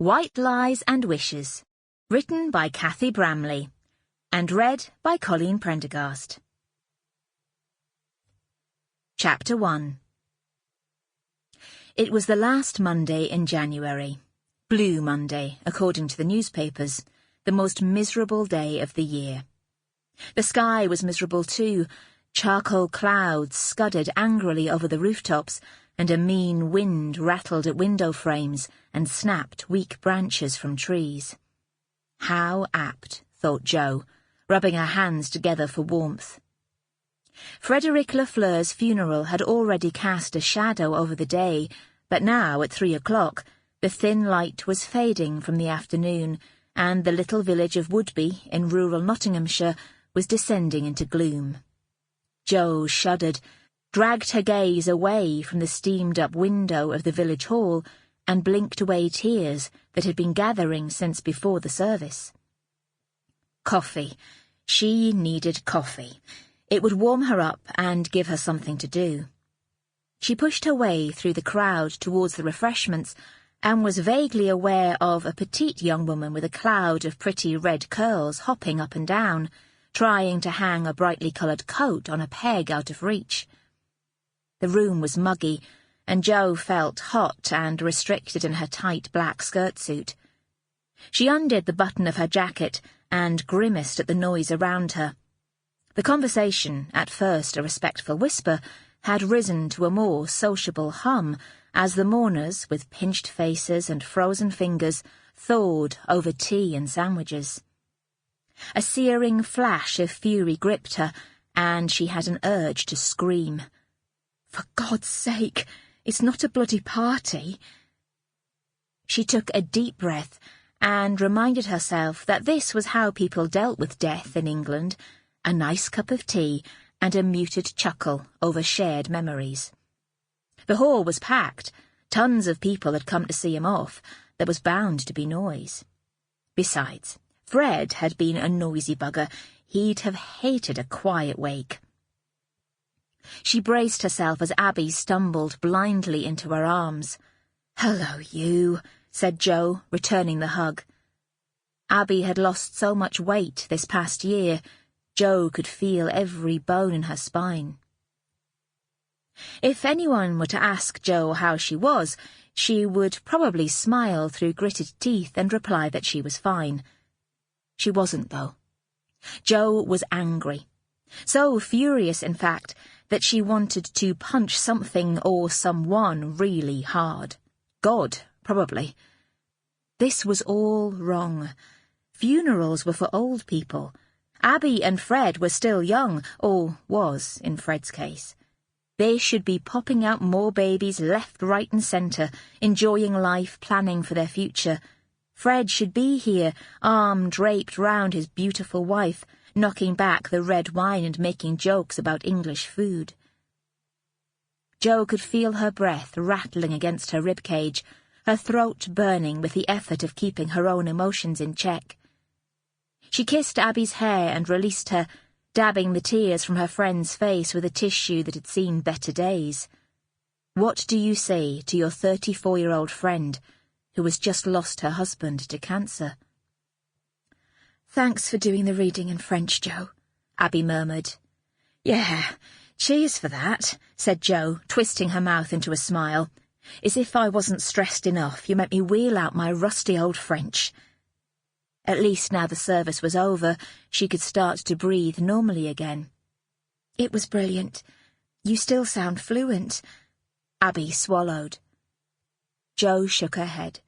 White Lies and Wishes, written by Cathy Bramley, and read by Colleen Prendergast. Chapter 1. It was the last Monday in January. Blue Monday, according to the newspapers, the most miserable day of the year. The sky was miserable too. Charcoal clouds scudded angrily over the rooftops, and a mean wind rattled at window frames and snapped weak branches from trees. How apt, thought Jo, rubbing her hands together for warmth. Frederick Lafleur's funeral had already cast a shadow over the day, but now, at 3 o'clock, the thin light was fading from the afternoon, and the little village of Woodby, in rural Nottinghamshire, was descending into gloom. Jo shuddered, dragged her gaze away from the steamed-up window of the village hall, and blinked away tears that had been gathering since before the service. Coffee. She needed coffee. It would warm her up and give her something to do. She pushed her way through the crowd towards the refreshments, and was vaguely aware of a petite young woman with a cloud of pretty red curls hopping up and down, trying to hang a brightly coloured coat on a peg out of reach. The room was muggy, and Jo felt hot and restricted in her tight black skirt-suit. She undid the button of her jacket and grimaced at the noise around her. The conversation, at first a respectful whisper, had risen to a more sociable hum as the mourners, with pinched faces and frozen fingers, thawed over tea and sandwiches. A searing flash of fury gripped her, and she had an urge to scream. "For God's sake, it's not a bloody party!" She took a deep breath and reminded herself that this was how people dealt with death in England, a nice cup of tea and a muted chuckle over shared memories. The hall was packed. Tons of people had come to see him off. There was bound to be noise. Besides, Fred had been a noisy bugger. He'd have hated a quiet wake. She braced herself as Abby stumbled blindly into her arms. "Hello, you," said Jo, returning the hug. Abby had lost so much weight this past year. Jo could feel every bone in her spine. If anyone were to ask Jo how she was, she would probably smile through gritted teeth and reply that she was fine. She wasn't, though. Jo was angry. So furious, in fact, that she wanted to punch something or someone really hard. God, probably. This was all wrong. Funerals were for old people. Abby and Fred were still young, or was, in Fred's case. They should be popping out more babies left, right and centre, enjoying life, planning for their future. Fred should be here, arm draped round his beautiful wife, knocking back the red wine and making jokes about English food. Jo could feel her breath rattling against her ribcage, her throat burning with the effort of keeping her own emotions in check. She kissed Abby's hair and released her, dabbing the tears from her friend's face with a tissue that had seen better days. What do you say to your 34-year-old friend who has just lost her husband to cancer? "Thanks for doing the reading in French, Jo," Abby murmured. "Yeah, cheers for that," said Jo, twisting her mouth into a smile. "As if I wasn't stressed enough, you made me wheel out my rusty old French." At least now the service was over, she could start to breathe normally again. "It was brilliant. You still sound fluent." Abby swallowed. Jo shook her head.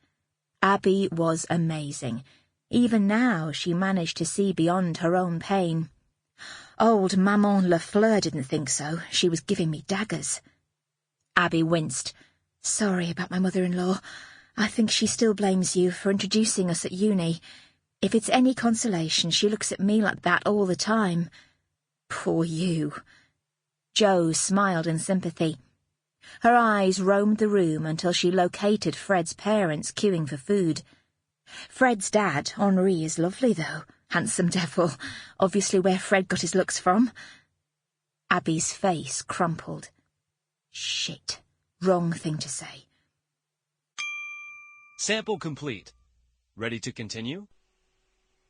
Abby was amazing. Even now she managed to see beyond her own pain. "Old Maman Lafleur didn't think so. She was giving me daggers." Abby winced. "Sorry about my mother-in-law. I think she still blames you for introducing us at uni. If it's any consolation, she looks at me like that all the time." "Poor you." Jo smiled in sympathy. Her eyes roamed the room until she located Fred's parents queuing for food. Fred's dad, Henri, is lovely, though. Handsome devil. Obviously where Fred got his looks from. Abby's face crumpled. Shit. Wrong thing to say. Sample complete. Ready to continue?